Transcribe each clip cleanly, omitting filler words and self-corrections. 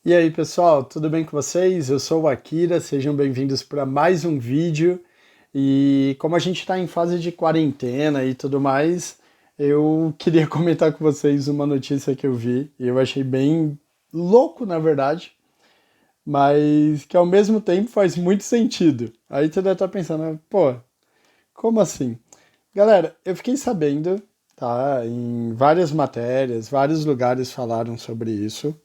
E aí, pessoal, tudo bem com vocês? Eu sou o Akira, sejam bem-vindos para mais um vídeo. E como a gente está em fase de quarentena e tudo mais, eu queria comentar com vocês uma notícia que eu vi e eu achei bem louco, na verdade, mas que ao mesmo tempo faz muito sentido. Aí você deve estar pensando, pô, como assim? Galera, eu fiquei sabendo, tá, em várias matérias, vários lugares falaram sobre isso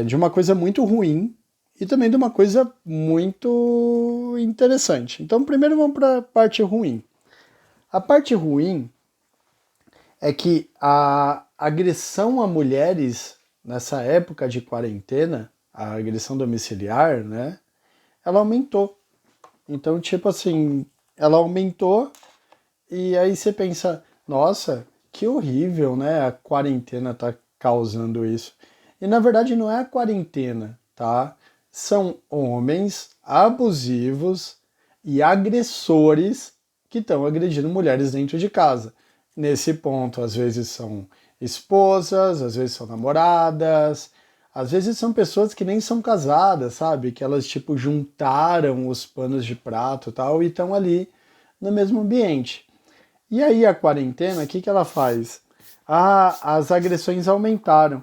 de uma coisa muito ruim e também de uma coisa muito interessante. Então, primeiro vamos para a parte ruim. A parte ruim é que a agressão a mulheres nessa época de quarentena, a agressão domiciliar, né, ela aumentou. Então, tipo assim, ela aumentou e aí você pensa, nossa, que horrível, né? A quarentena tá causando isso. E na verdade não é a quarentena, tá? São homens abusivos e agressores que estão agredindo mulheres dentro de casa. Nesse ponto, às vezes são esposas, às vezes são namoradas, às vezes são pessoas que nem são casadas, sabe? Que elas tipo juntaram os panos de prato e tal e estão ali no mesmo ambiente. E aí a quarentena, o que, que ela faz? As agressões aumentaram.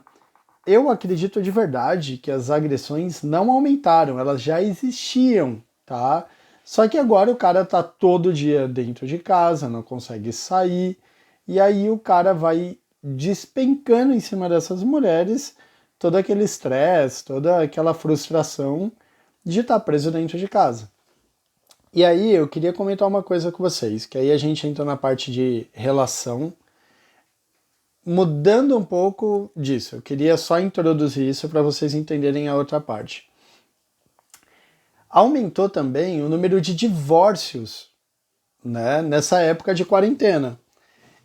Eu acredito de verdade que as agressões não aumentaram, elas já existiam, tá? Só que agora o cara tá todo dia dentro de casa, não consegue sair, e aí o cara vai despencando em cima dessas mulheres todo aquele estresse, toda aquela frustração de estar preso dentro de casa. E aí eu queria comentar uma coisa com vocês, que aí a gente entra na parte de relação, mudando um pouco disso. Eu queria só introduzir isso para vocês entenderem a outra parte. Aumentou também o número de divórcios, né, nessa época de quarentena.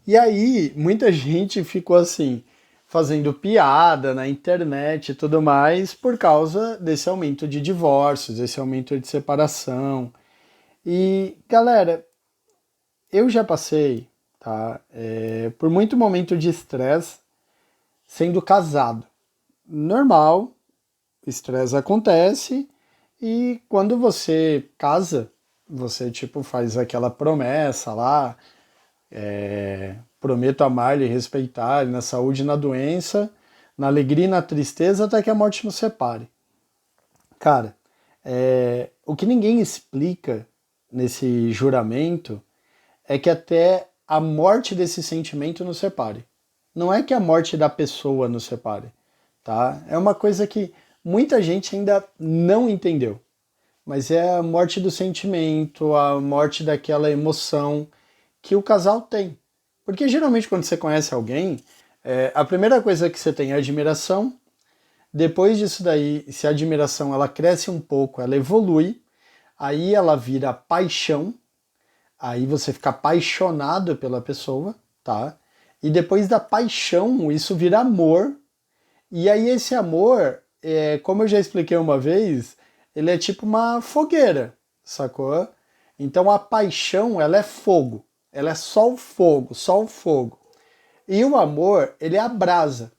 E aí muita gente ficou assim, fazendo piada na internet e tudo mais por causa desse aumento de divórcios, desse aumento de separação. E galera, eu já passei, tá, por muito momento de estresse sendo casado. Normal, estresse acontece e quando você casa, você tipo faz aquela promessa lá, prometo amar e respeitar na saúde e na doença, na alegria e na tristeza até que a morte nos separe. Cara, o que ninguém explica nesse juramento é que até a morte desse sentimento nos separe. Não é que a morte da pessoa nos separe, tá? É uma coisa que muita gente ainda não entendeu, mas é a morte do sentimento, a morte daquela emoção que o casal tem. Porque geralmente quando você conhece alguém, a primeira coisa que você tem é admiração. Depois disso daí, se a admiração ela cresce um pouco, ela evolui, aí ela vira paixão. Aí você fica apaixonado pela pessoa, tá? E depois da paixão, isso vira amor. E aí esse amor, como eu já expliquei uma vez, ele é tipo uma fogueira, sacou? Então a paixão, ela é fogo. Ela é só o fogo, só o fogo. E o amor, ele é a brasa.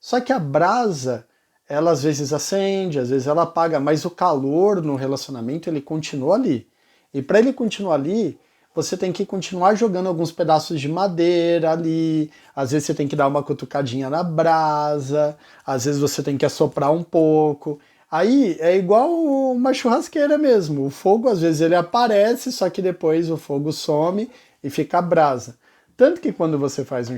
Só que a brasa, ela às vezes acende, às vezes ela apaga, mas o calor no relacionamento, ele continua ali. E para ele continuar ali, você tem que continuar jogando alguns pedaços de madeira ali, às vezes você tem que dar uma cutucadinha na brasa, às vezes você tem que assoprar um pouco. Aí é igual uma churrasqueira mesmo. O fogo às vezes ele aparece, só que depois o fogo some e fica a brasa. Tanto que quando você faz o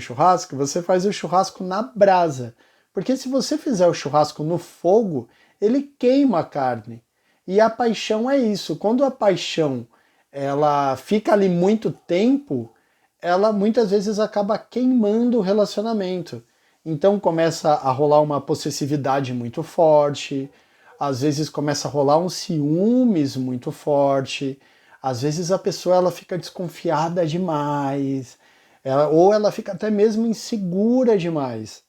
churrasco na brasa. Porque se você fizer o churrasco no fogo, ele queima a carne. E a paixão é isso. Quando a paixão ela fica ali muito tempo, ela muitas vezes acaba queimando o relacionamento. Então começa a rolar uma possessividade muito forte, às vezes começa a rolar um ciúmes muito forte, às vezes a pessoa ela fica desconfiada demais, ou ela fica até mesmo insegura demais.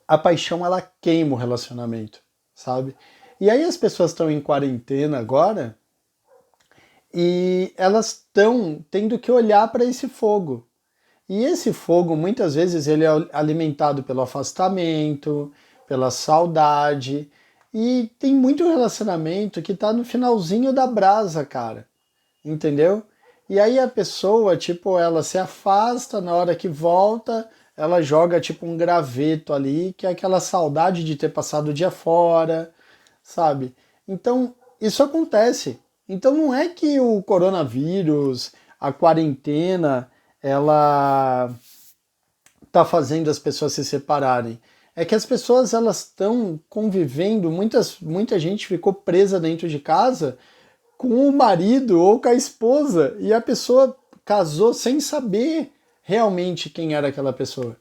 A paixão ela queima o relacionamento, sabe? E aí as pessoas estão em quarentena agora e elas estão tendo que olhar para esse fogo. E esse fogo muitas vezes ele é alimentado pelo afastamento, pela saudade. E tem muito relacionamento que tá no finalzinho da brasa, cara. Entendeu? E aí a pessoa, tipo, ela se afasta, na hora que volta, ela joga tipo um graveto ali, que é aquela saudade de ter passado o dia fora, sabe? Então, isso acontece. Então não é que o coronavírus, a quarentena, ela tá fazendo as pessoas se separarem. É que as pessoas elas estão convivendo, muita gente ficou presa dentro de casa com o marido ou com a esposa e a pessoa casou sem saber realmente quem era aquela pessoa.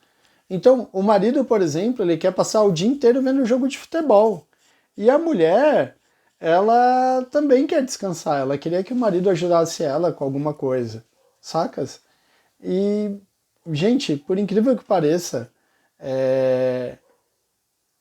Então, o marido, por exemplo, ele quer passar o dia inteiro vendo jogo de futebol. E a mulher, ela também quer descansar, ela queria que o marido ajudasse ela com alguma coisa, sacas? E, gente, por incrível que pareça, é,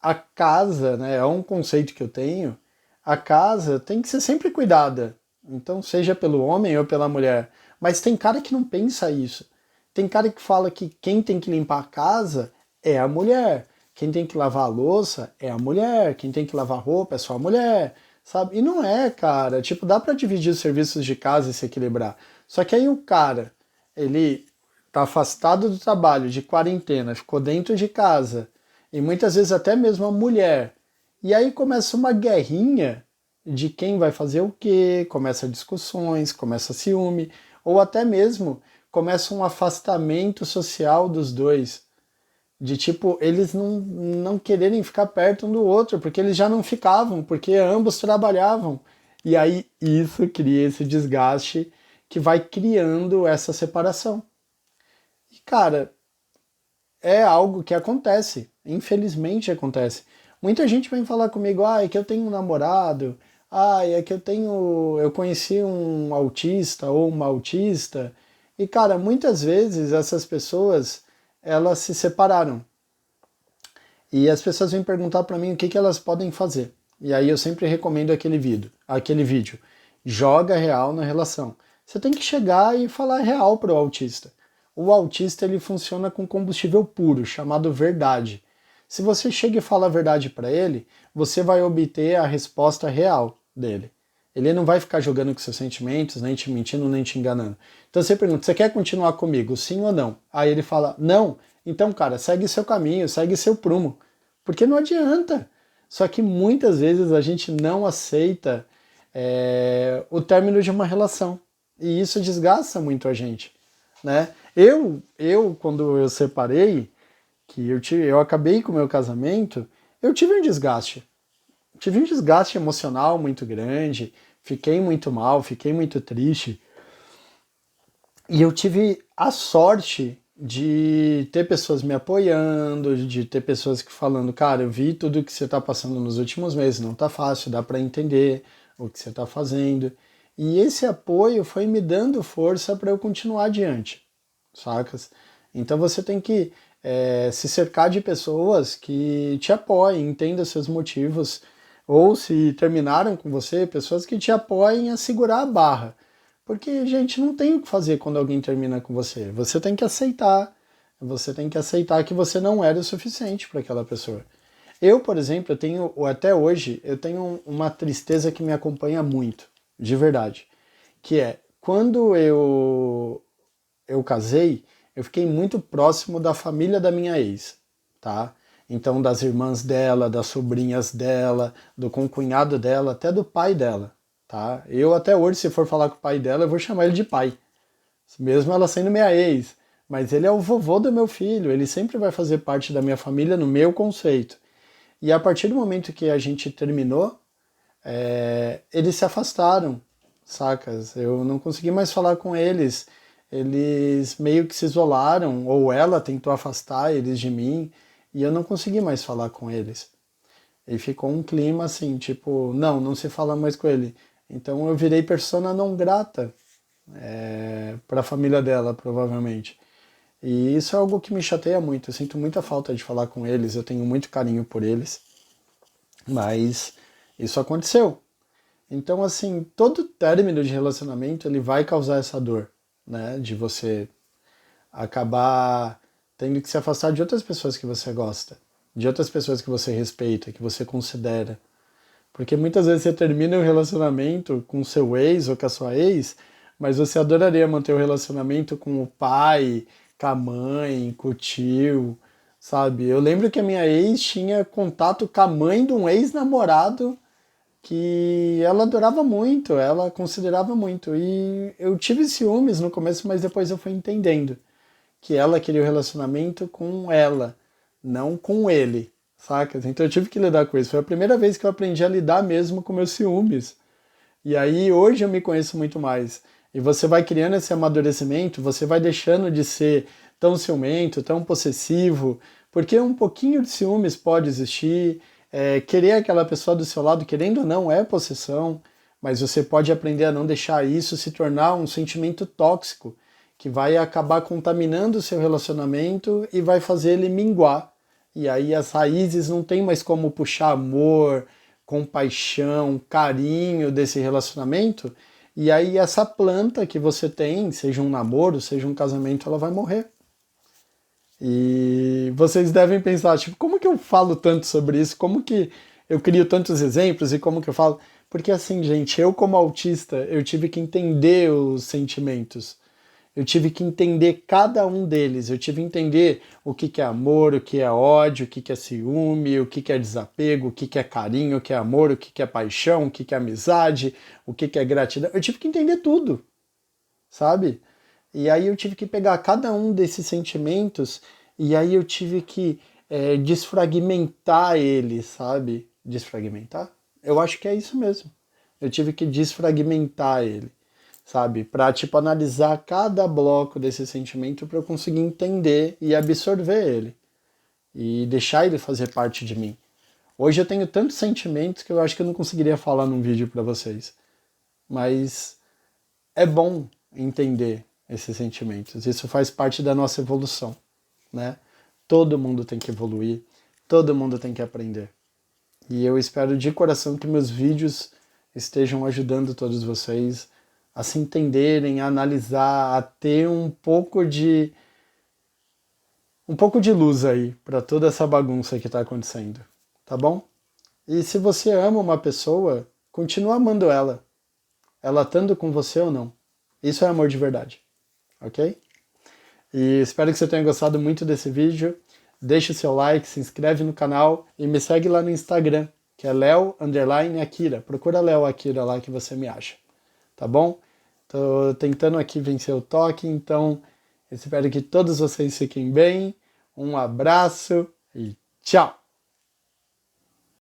a casa, né, é um conceito que eu tenho, a casa tem que ser sempre cuidada. Então, seja pelo homem ou pela mulher. Mas tem cara que não pensa isso. Tem cara que fala que quem tem que limpar a casa é a mulher. Quem tem que lavar a louça é a mulher. Quem tem que lavar roupa é só a mulher. Sabe? E não é, cara. Tipo, dá pra dividir os serviços de casa e se equilibrar. Só que aí o cara, ele tá afastado do trabalho, de quarentena, ficou dentro de casa. E muitas vezes até mesmo a mulher. E aí começa uma guerrinha de quem vai fazer o quê, começa discussões, começa ciúme, ou até mesmo começa um afastamento social dos dois. De tipo, eles não quererem ficar perto um do outro, porque eles já não ficavam, porque ambos trabalhavam. E aí isso cria esse desgaste que vai criando essa separação. E cara, é algo que acontece, infelizmente acontece. Muita gente vem falar comigo, ah, é que eu tenho um namorado, ah, é que eu conheci um autista ou uma autista. E cara, muitas vezes essas pessoas, elas se separaram. E as pessoas vêm perguntar para mim o que, que elas podem fazer. E aí eu sempre recomendo aquele vídeo. Joga real na relação. Você tem que chegar e falar real pro autista. O autista ele funciona com combustível puro, chamado verdade. Se você chega e fala a verdade para ele, você vai obter a resposta real dele. Ele não vai ficar jogando com seus sentimentos, nem te mentindo, nem te enganando. Então você pergunta, você quer continuar comigo, sim ou não? Aí ele fala, não. Então, cara, segue seu caminho, segue seu prumo. Porque não adianta. Só que muitas vezes a gente não aceita o término de uma relação. E isso desgasta muito a gente, né? Quando eu separei, eu acabei com o meu casamento, eu tive um desgaste. Tive um desgaste emocional muito grande, fiquei muito mal, fiquei muito triste. E eu tive a sorte de ter pessoas me apoiando, de ter pessoas que falando, cara, eu vi tudo que você está passando nos últimos meses, não tá fácil, dá para entender o que você está fazendo. E esse apoio foi me dando força para eu continuar adiante, sacas? Então você tem que se cercar de pessoas que te apoiem, entendam seus motivos, ou se terminaram com você, pessoas que te apoiem a segurar a barra. Porque, gente, não tem o que fazer quando alguém termina com você. Você tem que aceitar. Você tem que aceitar que você não era o suficiente para aquela pessoa. Eu, por exemplo, até hoje, eu tenho uma tristeza que me acompanha muito, de verdade. Que é, quando eu casei, eu fiquei muito próximo da família da minha ex, tá? Então, das irmãs dela, das sobrinhas dela, do concunhado dela, até do pai dela, tá? Eu até hoje, se for falar com o pai dela, eu vou chamar ele de pai, mesmo ela sendo minha ex. Mas ele é o vovô do meu filho, ele sempre vai fazer parte da minha família no meu conceito. E a partir do momento que a gente terminou, eles se afastaram, sacas? Eu não consegui mais falar com eles. Eles meio que se isolaram, ou ela tentou afastar eles de mim, e eu não consegui mais falar com eles. E ficou um clima assim, tipo, não se fala mais com ele. Então eu virei persona não grata para a família dela, provavelmente. E isso é algo que me chateia muito. Eu sinto muita falta de falar com eles, eu tenho muito carinho por eles, mas isso aconteceu. Então, assim, todo término de relacionamento ele vai causar essa dor, né? De você acabar tendo que se afastar de outras pessoas que você gosta. de outras pessoas que você respeita, que você considera. Porque muitas vezes você termina um relacionamento com o seu ex ou com a sua ex, mas você adoraria manter o relacionamento com o pai, com a mãe, com o tio, sabe? Eu lembro que a minha ex tinha contato com a mãe de um ex-namorado que ela adorava muito, ela considerava muito. E eu tive ciúmes no começo, mas depois eu fui entendendo que ela queria o relacionamento com ela, não com ele, saca? Então eu tive que lidar com isso. Foi a primeira vez que eu aprendi a lidar mesmo com meus ciúmes. E aí hoje eu me conheço muito mais. E você vai criando esse amadurecimento, você vai deixando de ser tão ciumento, tão possessivo, porque um pouquinho de ciúmes pode existir. Querer aquela pessoa do seu lado, querendo ou não, é possessão, mas você pode aprender a não deixar isso se tornar um sentimento tóxico, que vai acabar contaminando o seu relacionamento e vai fazer ele minguar. E aí as raízes não tem mais como puxar amor, compaixão, carinho desse relacionamento, e aí essa planta que você tem, seja um namoro, seja um casamento, ela vai morrer. E vocês devem pensar, tipo, como que eu falo tanto sobre isso? Como que eu crio tantos exemplos e como que eu falo? Porque assim, gente, eu como autista, eu tive que entender os sentimentos. Eu tive que entender cada um deles. Eu tive que entender o que é amor, o que é ódio, o que é ciúme, o que é desapego, o que é carinho, o que é amor, o que é paixão, o que é amizade, o que é gratidão. Eu tive que entender tudo, sabe? E aí eu tive que pegar cada um desses sentimentos e aí eu tive que desfragmentar ele, sabe? Desfragmentar? Eu acho que é isso mesmo. Eu tive que desfragmentar ele, sabe? Para tipo analisar cada bloco desse sentimento para eu conseguir entender e absorver ele e deixar ele fazer parte de mim. Hoje eu tenho tantos sentimentos que eu acho que eu não conseguiria falar num vídeo para vocês. Mas é bom entender esses sentimentos. Isso faz parte da nossa evolução, né? Todo mundo tem que evoluir, todo mundo tem que aprender. E eu espero de coração que meus vídeos estejam ajudando todos vocês a se entenderem, a analisar, a ter um pouco de luz aí para toda essa bagunça que está acontecendo, tá bom? E se você ama uma pessoa, continua amando ela estando com você ou não. Isso é amor de verdade, ok? E espero que você tenha gostado muito desse vídeo. Deixe o seu like, se inscreve no canal e me segue lá no Instagram, que é Leo_Akira. Procura Leo Akira lá que você me acha, tá bom? Tô tentando aqui vencer o toque, então espero que todos vocês fiquem bem. Um abraço e tchau!